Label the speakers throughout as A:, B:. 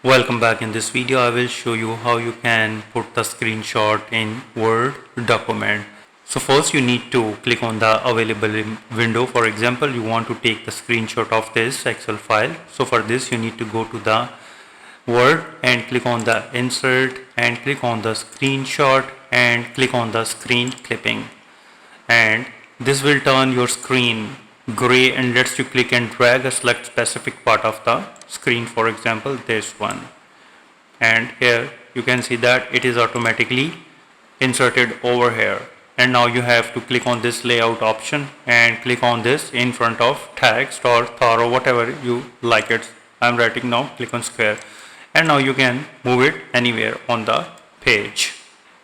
A: Welcome back. In this video I will show you how you can put the screenshot in Word document. So first you need to click on the available window. For example, you want to take the screenshot of this Excel file. So for this you need to go to the Word and click on the insert and click on the screenshot and click on the screen clipping, and this will turn your screen gray and lets you click and drag a select specific part of the screen, for example this one, and here you can see that it is automatically inserted over here. And now you have to click on this layout option and click on this in front of text or Thor or whatever you like it. I'm writing now, click on square, and now you can move it anywhere on the page.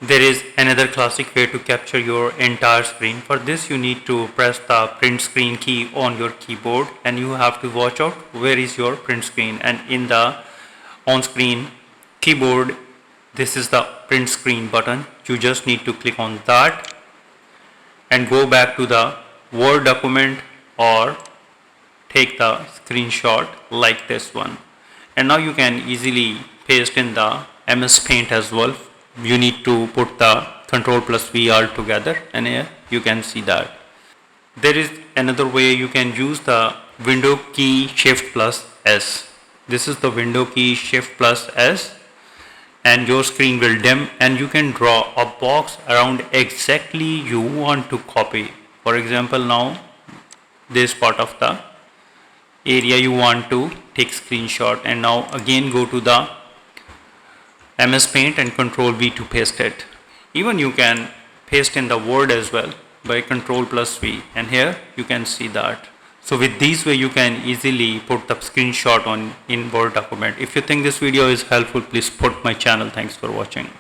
A: There is another classic way to capture your entire screen. For this you need to press the print screen key on your keyboard, and you have to watch out where is your print screen, and in the on screen keyboard this is the print screen button. You just need to click on that and go back to the Word document or take the screenshot like this one, and now you can easily paste in the MS Paint as well. You need to put the Ctrl+V all together, and here you can see that. There is another way you can use the window key Shift+S. This is the window key Shift+S, and your screen will dim and you can draw a box around exactly you want to copy. For example, now this part of the area you want to take screenshot, and now again go to the MS Paint and Ctrl+V to paste it. Even you can paste in the Word as well by Ctrl+V, and here you can see that. So with these way you can easily put the screenshot on in Word document. If you think this video is helpful, please support my channel. Thanks for watching.